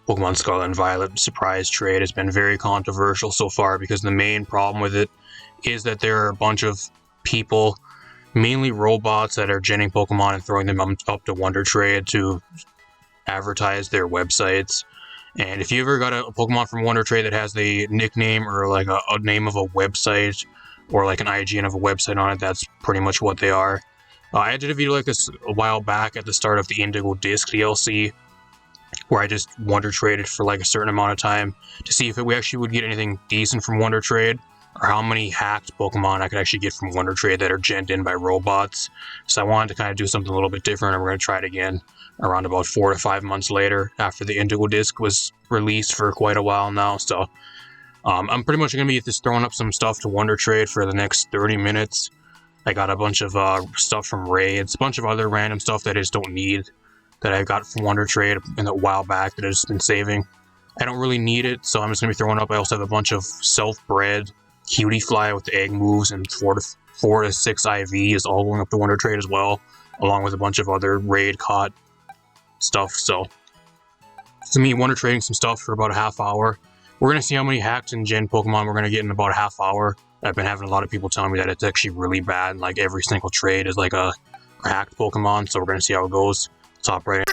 Pokemon Scarlet and Violet surprise trade has been very controversial so far because the main problem with it is that there are a bunch of people, mainly robots, that are genning Pokemon and throwing them up to Wonder Trade to advertise their websites. And if you ever got a Pokemon from Wonder Trade that has the nickname or like a name of a website or like an IGN of a website on it, that's pretty much what they are. I did a video like this a while back at the start of the Indigo Disc DLC, where I just Wonder Traded for like a certain amount of time to see if we actually would get anything decent from Wonder Trade, or how many hacked Pokemon I could actually get from Wonder Trade that are genned in by robots. So I wanted to kind of do something a little bit different, and we're going to try it again around about 4 to 5 months later after the Indigo Disc was released for quite a while now. So I'm pretty much going to be just throwing up some stuff to Wonder Trade for the next 30 minutes. I got a bunch of stuff from raids, a bunch of other random stuff that I just don't need, that I got from Wonder Trade in a while back that I've just been saving. I don't really need it, so I'm just going to be throwing up. I also have a bunch of self-bred Cutie Fly with egg moves and 4 to 6 IVs all going up to Wonder Trade as well, along with a bunch of other raid caught stuff. So to me, Wonder Trading some stuff for about a half hour. We're going to see how many hacked and gen Pokemon we're going to get in about a half hour. I've been having a lot of people telling me that it's actually really bad. Like every single trade is like a hacked Pokemon, so we're going to see how it goes. Let's hop right in.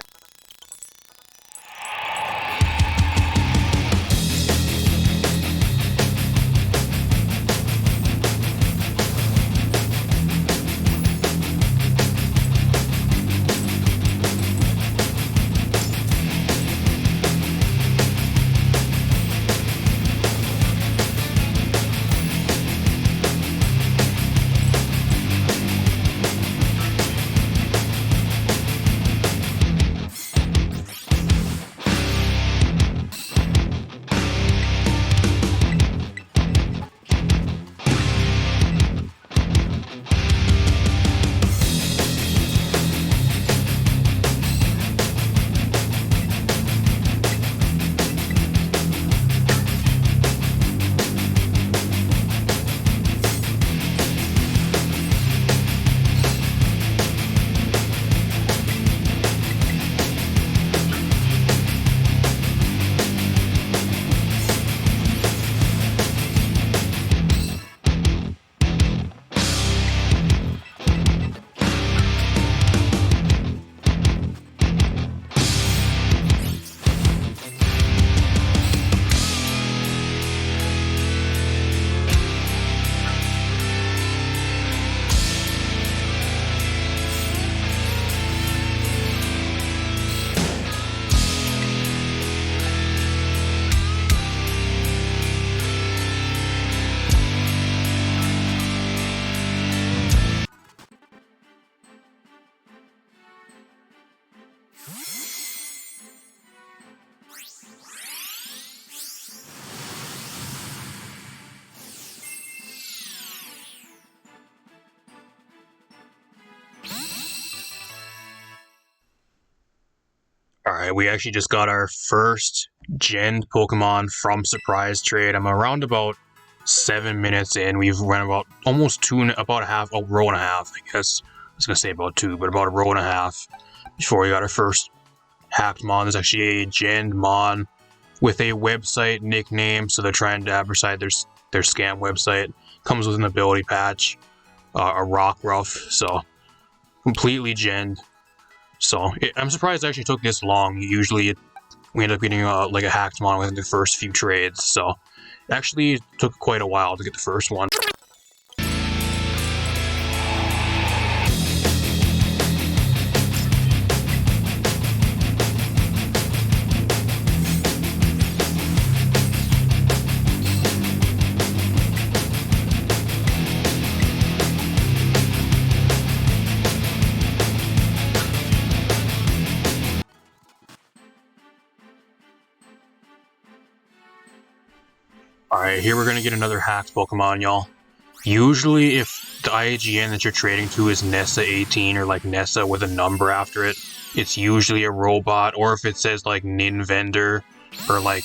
Alright, we actually just got our first gen Pokemon from Surprise Trade. I'm around about 7 minutes in. We've run about almost about a row and a half, I guess. I was going to say about 2, but about a row and a half before we got our first hacked Mon. There's actually a gen Mon with a website nickname, so they're trying to advertise their scam website. Comes with an ability patch, a Rockruff, so completely genned. So I'm surprised it actually took this long. Usually we end up getting like a hacked Mon within the first few trades, so it actually took quite a while to get the first one. Alright, here we're gonna get another hacked Pokemon, y'all. Usually, if the IGN that you're trading to is Nessa 18 or like Nessa with a number after it, it's usually a robot, or if it says like Nin Vendor or like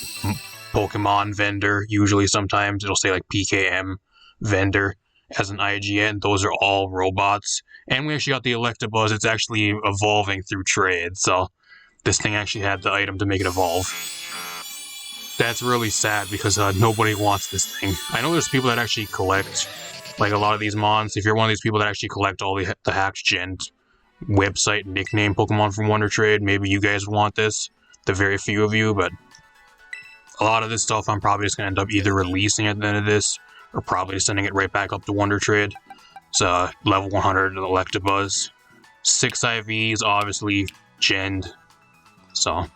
Pokemon Vendor, usually sometimes it'll say like PKM Vendor as an IGN. Those are all robots. And we actually got the Electabuzz. It's actually evolving through trade, so this thing actually had the item to make it evolve. That's really sad because nobody wants this thing. I know there's people that actually collect, like, a lot of these mons. If you're one of these people that actually collect all the hacked gen website nickname Pokemon from Wonder Trade, maybe you guys want this. The very few of you, but a lot of this stuff I'm probably just going to end up either releasing at the end of this or probably sending it right back up to Wonder Trade. It's level 100 Electabuzz. 6 IVs, obviously, genned. So, I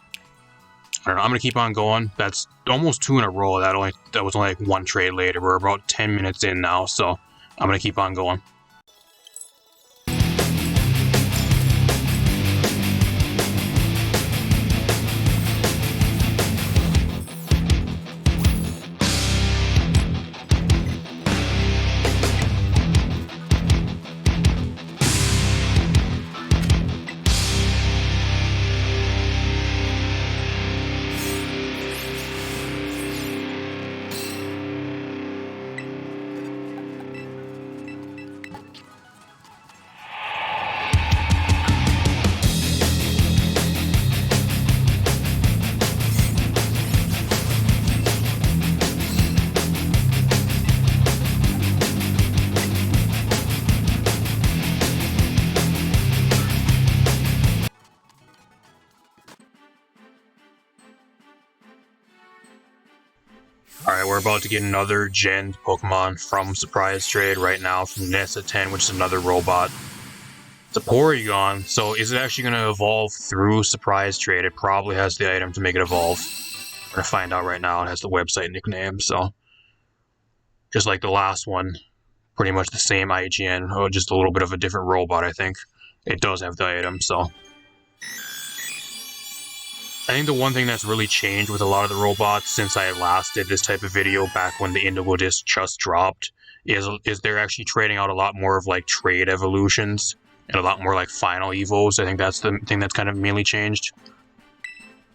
don't know, I'm going to keep on going. That's almost 2 in a row. That was only like 1 trade later. We're about 10 minutes in now, so I'm going to keep on going. Alright, we're about to get another gen Pokemon from Surprise Trade right now from Nessa 10, which is another robot. It's a Porygon, so is it actually going to evolve through Surprise Trade? It probably has the item to make it evolve. We're going to find out right now. It has the website nickname, so just like the last one, pretty much the same IGN, or just a little bit of a different robot, I think. It does have the item, so I think the one thing that's really changed with a lot of the robots since I last did this type of video back when the Indigo Disc just dropped is they're actually trading out a lot more of like trade evolutions and a lot more like final evos. I think that's the thing that's kind of mainly changed.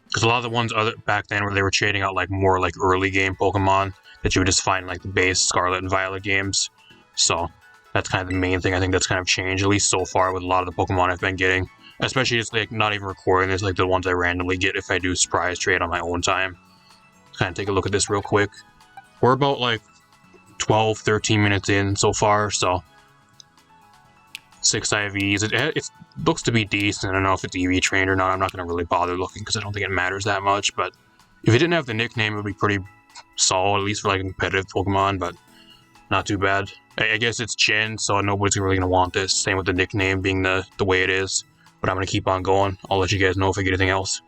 Because a lot of the ones back then where they were trading out like more like early game Pokemon that you would just find in like the base Scarlet and Violet games. So that's kind of the main thing I think that's kind of changed, at least so far with a lot of the Pokemon I've been getting. Especially just like not even recording this, like the ones I randomly get if I do Surprise Trade on my own time. Kind of take a look at this real quick. We're about like 12, 13 minutes in so far, so 6 IVs. It looks to be decent. I don't know if it's EV trained or not. I'm not going to really bother looking because I don't think it matters that much. But if it didn't have the nickname, it would be pretty solid, at least for like a competitive Pokemon, but not too bad. I guess it's Gen, so nobody's really going to want this. Same with the nickname being the way it is. But I'm going to keep on going. I'll let you guys know if I get anything else.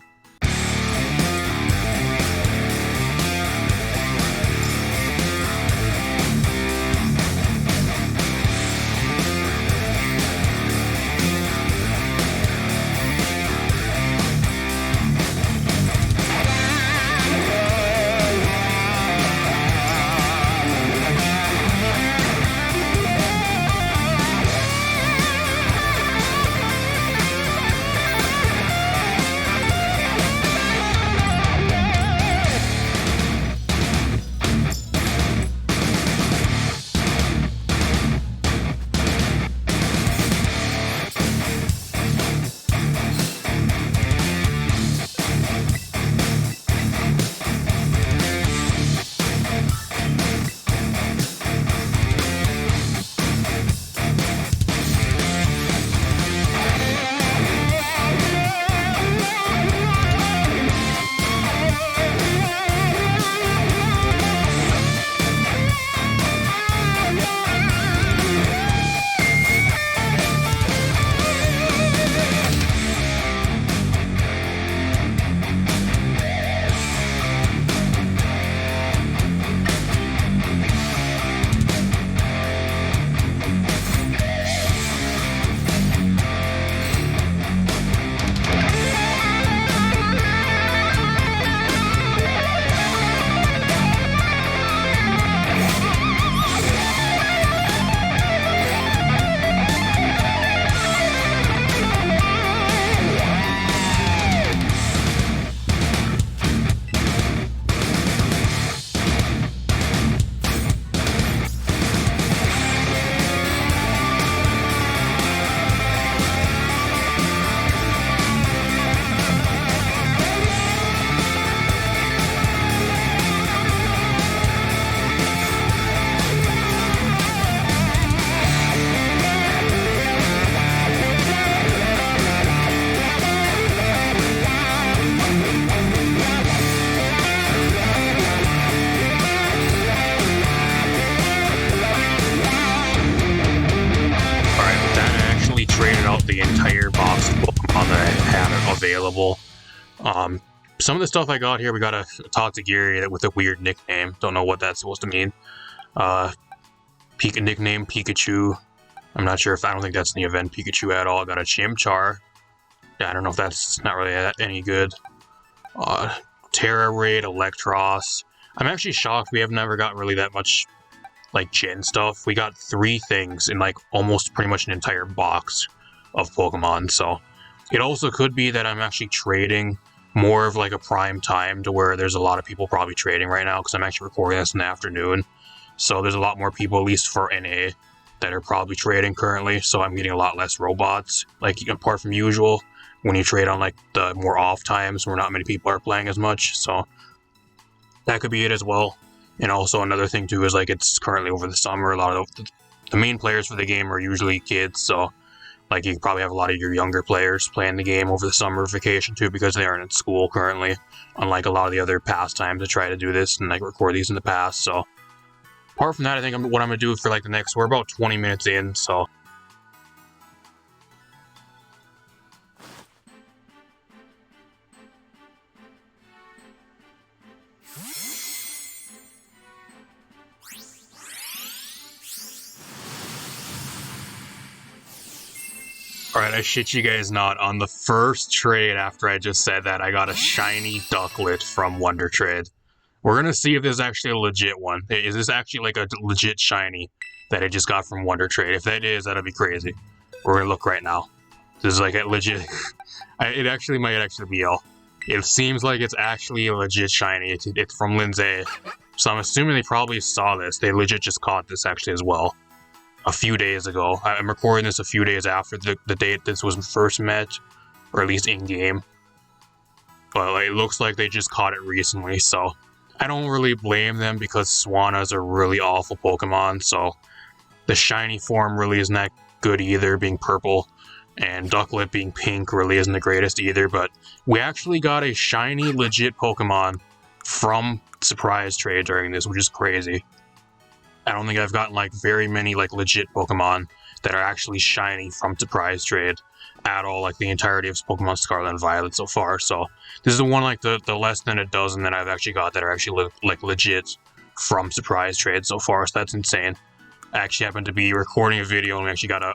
available. Some of the stuff I got here, we got a Toxic Gary with a weird nickname. Don't know what that's supposed to mean. Nickname Pikachu. I'm not sure if, I don't think that's in the event Pikachu at all. I got a Chimchar. Yeah, I don't know if that's not really any good. Terra Raid, Electros. I'm actually shocked we have never gotten really that much, like, gen stuff. We got 3 things in, like, almost pretty much an entire box of Pokemon, so it also could be that I'm actually trading more of, like, a prime time to where there's a lot of people probably trading right now, because I'm actually recording this in the afternoon, so there's a lot more people, at least for NA, that are probably trading currently, so I'm getting a lot less robots, like, apart from usual, when you trade on, like, the more off times where not many people are playing as much, so that could be it as well. And also another thing too is, like, it's currently over the summer, a lot of the main players for the game are usually kids, so like you probably have a lot of your younger players playing the game over the summer vacation too, because they aren't in school currently, unlike a lot of the other pastimes that try to do this and like record these in the past. So apart from that, I think what I'm gonna do for like the next, we're about 20 minutes in, so alright, I shit you guys not, on the first trade after I just said that, I got a shiny Ducklet from Wonder Trade. We're gonna see if this is actually a legit one. Is this actually like a legit shiny that I just got from Wonder Trade? If that is, that'll be crazy. We're gonna look right now. This is like a legit... it actually might actually be it seems like it's actually a legit shiny. It's from Lindsay. So I'm assuming they probably saw this. They legit just caught this actually as well. A few days ago. I'm recording this a few days after the date this was first met, or at least in-game. But like, it looks like they just caught it recently, so I don't really blame them because Swanna's a really awful Pokemon, so the shiny form really isn't that good either, being purple, and Ducklet being pink really isn't the greatest either, but we actually got a shiny legit Pokemon from Surprise Trade during this, which is crazy. I don't think I've gotten like very many like legit Pokemon that are actually shiny from Surprise Trade at all, like the entirety of Pokemon Scarlet and Violet so far. So this is the one, like the less than a dozen that I've actually got that are actually like legit from Surprise Trade so far. So that's insane. I actually happened to be recording a video and we actually got a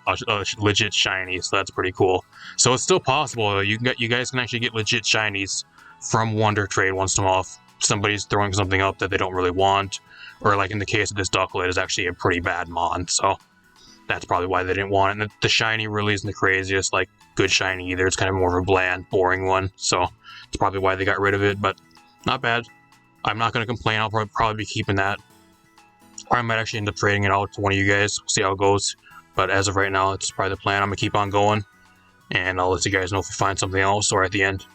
legit shiny, so that's pretty cool. So it's still possible. You guys can actually get legit shinies from Wonder Trade once in a while if somebody's throwing something up that they don't really want. Or like in the case of this Ducklet, is actually a pretty bad mon, so that's probably why they didn't want it. And the shiny really isn't the craziest, like, good shiny either. It's kind of more of a bland, boring one, so it's probably why they got rid of it, but not bad. I'm not going to complain. I'll probably be keeping that. Or I might actually end up trading it out to one of you guys, see how it goes. But as of right now, it's probably the plan. I'm going to keep on going, and I'll let you guys know if we find something else or at the end.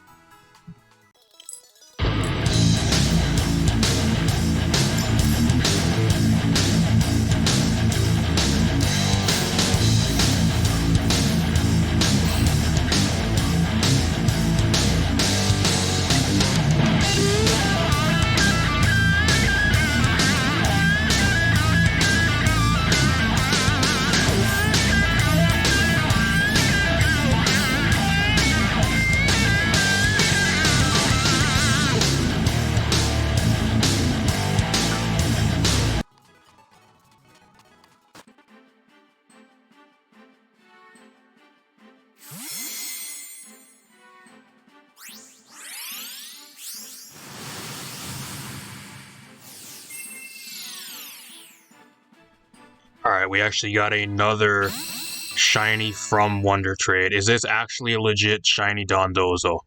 Alright, we actually got another shiny from Wonder Trade. Is this actually a legit shiny Dondozo?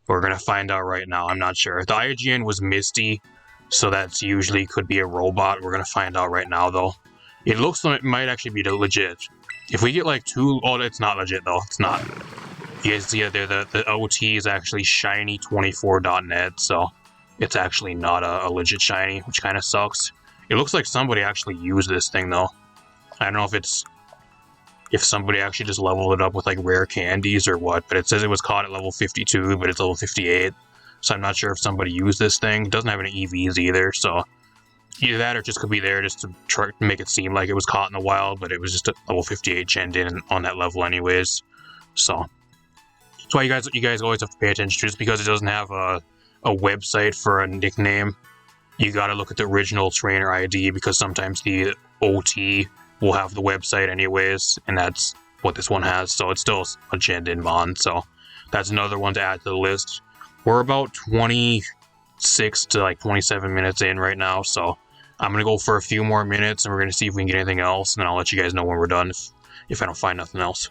We're gonna find out right now. I'm not sure. The IGN was Misty, so that's usually could be a robot. We're gonna find out right now, though. It looks like it might actually be legit. If we get like two... Oh, it's not legit, though. It's not. You guys see it there? The OT is actually shiny24.net, so it's actually not a legit shiny, which kind of sucks. It looks like somebody actually used this thing, though. I don't know if somebody actually just leveled it up with like rare candies or what, but it says it was caught at level 52, but it's level 58. So I'm not sure if somebody used this thing. It doesn't have any EVs either, so either that or it just could be there just to try to make it seem like it was caught in the wild, but it was just a level 58 gen in on that level anyways. So That's why you guys always have to pay attention to, just because it doesn't have a website for a nickname. You gotta look at the original trainer ID, because sometimes the OT will have the website anyways, and that's what this one has. So it's still a gen-in mon, so that's another one to add to the list. We're about 26 to like 27 minutes in right now, so I'm gonna go for a few more minutes and we're gonna see if we can get anything else, and then I'll let you guys know when we're done if I don't find nothing else.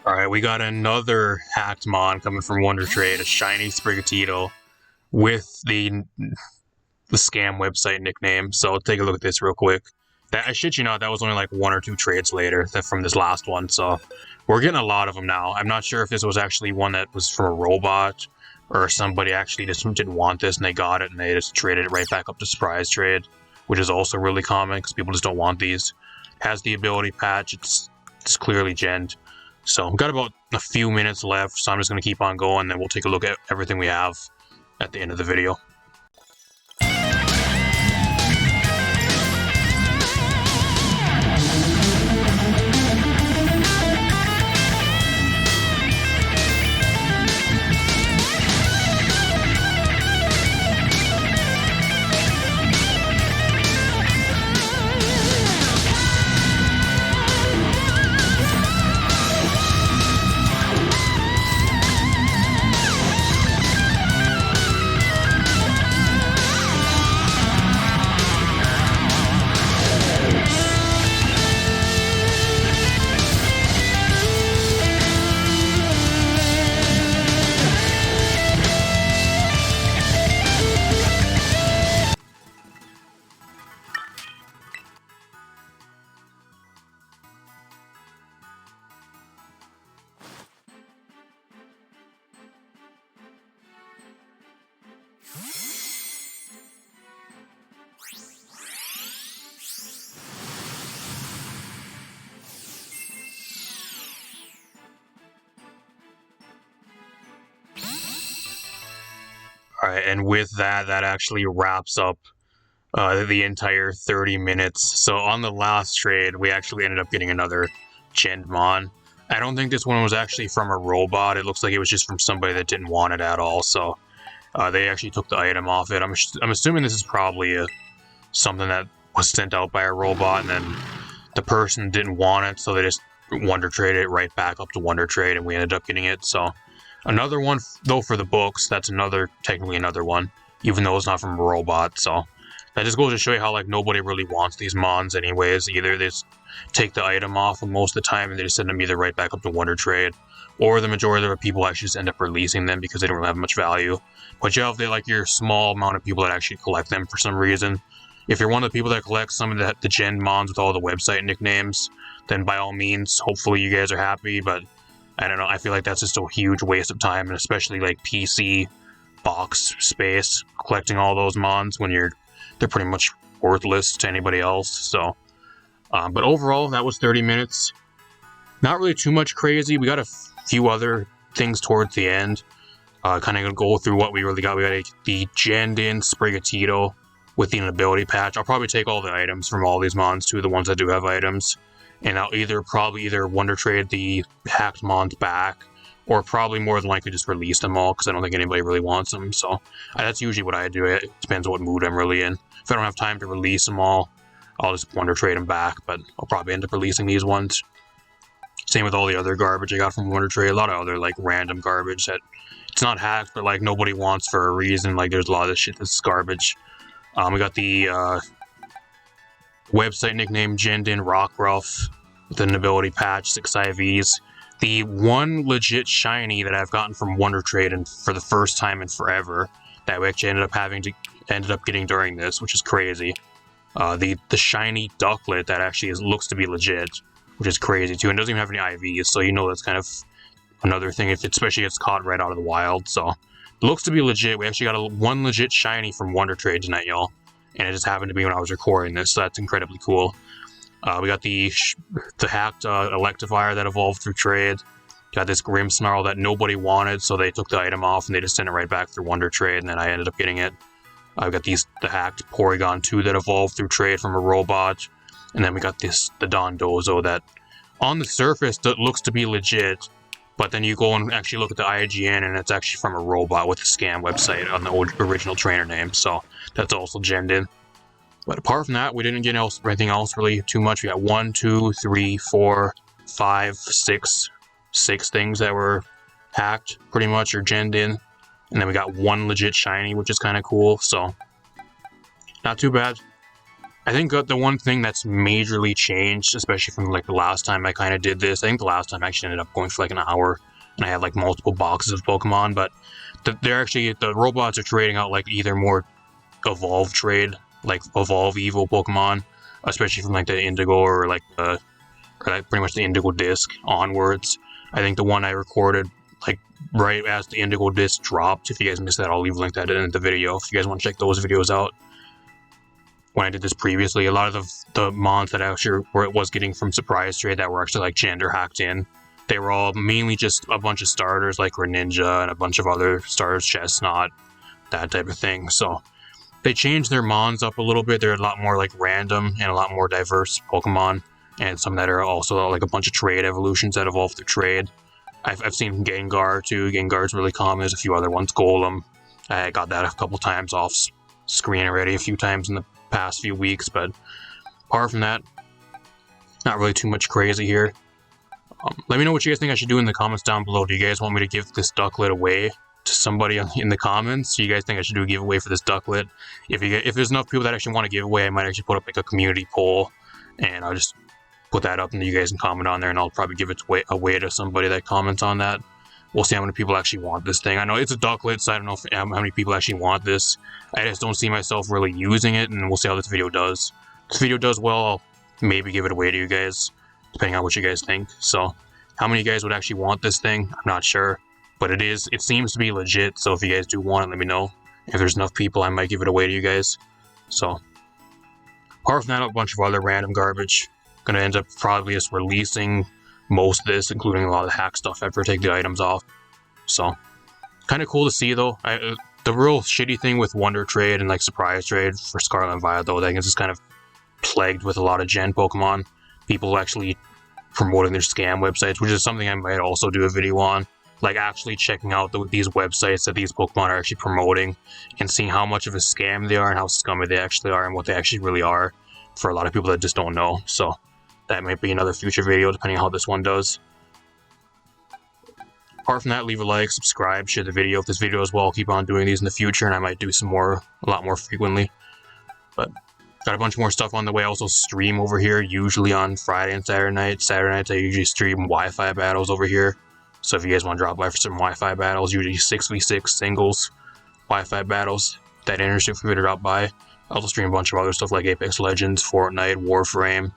Alright, we got another hacked mon coming from Wonder Trade, a shiny Sprigatito with the scam website nickname. So take a look at this real quick. I shit you not, that was only like 1 or 2 trades later from this last one, so we're getting a lot of them now. I'm not sure if this was actually one that was from a robot, or somebody actually just didn't want this and they got it and they just traded it right back up to surprise trade, which is also really common because people just don't want these. Has the ability patch, it's clearly genned. So I've got about a few minutes left, so I'm just going to keep on going, and then we'll take a look at everything we have at the end of the video. Alright, and with that, that actually wraps up the entire 30 minutes. So on the last trade, we actually ended up getting another Gen Mon. I don't think this one was actually from a robot. It looks like it was just from somebody that didn't want it at all. So they actually took the item off it. I'm assuming this is probably something that was sent out by a robot, and then the person didn't want it, so they just Wonder Traded it right back up to Wonder Trade, and we ended up getting it. So another one, though, for the books. That's technically another one, even though it's not from a robot. So that just goes to show you how, like, nobody really wants these mons anyways. Either they just take the item off most of the time and they just send them either right back up to Wonder Trade, or the majority of the people actually just end up releasing them because they don't really have much value. But you have your small amount of people that actually collect them for some reason. If you're one of the people that collect some of the Gen mons with all the website nicknames, then by all means, hopefully you guys are happy, but I don't know, I feel like that's just a huge waste of time, and especially like PC box space, collecting all those mons when they're pretty much worthless to anybody else. So, but overall, that was 30 minutes. Not really too much crazy. We got a few other things towards the end. Kind of gonna go through what we really got. We got the Gen-in Sprigatito with the ability patch. I'll probably take all the items from all these mons too, the ones that do have items, and I'll probably either Wonder Trade the hacked mons back, or probably more than likely just release them all, because I don't think anybody really wants them. So that's usually what I do. It depends on what mood I'm really in. If I don't have time to release them all, I'll just Wonder Trade them back, but I'll probably end up releasing these ones. Same with all the other garbage I got from Wonder Trade. A lot of other like random garbage that it's not hacked, but like nobody wants for a reason. Like there's a lot of this shit that's garbage. We got the website nickname Gen-in Rockruff with an ability patch, 6 IVs. The one legit shiny that I've gotten from Wonder Trade and for the first time in forever that we actually ended up getting during this, which is crazy. The shiny ducklet that actually looks to be legit which is crazy too. And it doesn't even have any IVs, so you know that's kind of another thing, especially if it's caught right out of the wild. So it looks to be legit. We actually got one legit shiny from Wonder Trade tonight, y'all. And it just happened to be when I was recording this, so that's incredibly cool. We got the hacked Electivire that evolved through trade. Got this Grimmsnarl that nobody wanted, so they took the item off and they just sent it right back through Wonder Trade, and then I ended up getting it. We got the hacked Porygon 2 that evolved through trade from a robot. And then we got the Dondozo that, on the surface, that looks to be legit. But then you go and actually look at the IGN, and it's actually from a robot with a scam website on the original trainer name. So that's also gemmed in. But apart from that, we didn't get anything else really too much. We got 1, 2, 3, 4, 5, 6 things that were hacked, pretty much, or gemmed in. And then we got one legit shiny, which is kind of cool. So not too bad. I think the one thing that's majorly changed, especially from like the last time I kind of did this, I think the last time I actually ended up going for like an hour, and I had like multiple boxes of Pokemon, but the robots are trading out like either more evolve trade, like evolve evil Pokemon, especially from like the Indigo or like pretty much the Indigo Disc onwards. I think the one I recorded like right as the Indigo Disc dropped. If you guys missed that, I'll leave a link to that in the video if you guys want to check those videos out. When I did this previously, a lot of the mons that I actually was getting from surprise trade that were actually like gender hacked in, they were all mainly just a bunch of starters like Greninja and a bunch of other starters, Chestnut, that type of thing. So they changed their mons up a little bit. They're a lot more like random and a lot more diverse Pokemon, and some that are also like a bunch of trade evolutions that evolve through trade. I've seen Gengar too. Gengar's really common. There's a few other ones. Golem, I got that a couple times off screen already, a few times in the past few weeks, but apart from that, not really too much crazy here. Let me know what you guys think I should do in the comments down below. Do you guys want me to give this Ducklet away to somebody in the comments? Do you guys think I should do a giveaway for this Ducklet? If there's enough people that actually want to give away, I might actually put up like a community poll, and I'll just put that up and you guys can comment on there, and I'll probably give it away to somebody that comments on that. We'll see how many people actually want this thing. I know it's a Ducklet, so I don't know how many people actually want this. I just don't see myself really using it, and we'll see how this video does. If this video does well, I'll maybe give it away to you guys, depending on what you guys think. So, how many of you guys would actually want this thing? I'm not sure, but it seems to be legit, so if you guys do want it, let me know. If there's enough people, I might give it away to you guys. So, apart from that, a bunch of other random garbage. Gonna end up probably just releasing most of this, including a lot of the hack stuff after I take the items off. So, kind of cool to see though. The real shitty thing with Wonder Trade and like Surprise Trade for Scarlet and Violet though, I think it's just kind of plagued with a lot of Gen Pokemon. People actually promoting their scam websites, which is something I might also do a video on. Like actually checking out these websites that these Pokemon are actually promoting and seeing how much of a scam they are and how scummy they actually are and what they actually really are for a lot of people that just don't know. So that might be another future video depending on how this one does. Apart from that, leave a like, subscribe, share the video. If this video does well, I'll keep on doing these in the future, and I might do some more, a lot more frequently. But got a bunch more stuff on the way. I also stream over here, usually on Friday and Saturday nights. Saturday nights I usually stream Wi-Fi battles over here. So if you guys want to drop by for some Wi-Fi battles, usually 6v6 singles Wi-Fi battles, that interesting for me to drop by. I also stream a bunch of other stuff like Apex Legends, Fortnite, Warframe,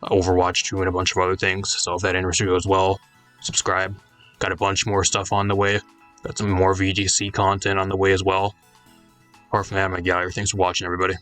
Overwatch 2, and a bunch of other things. So if that interests you as well, subscribe. Got a bunch more stuff on the way. Got some more VGC content on the way as well. Apart from that, I'm gonna get out of here. Thanks for watching, everybody.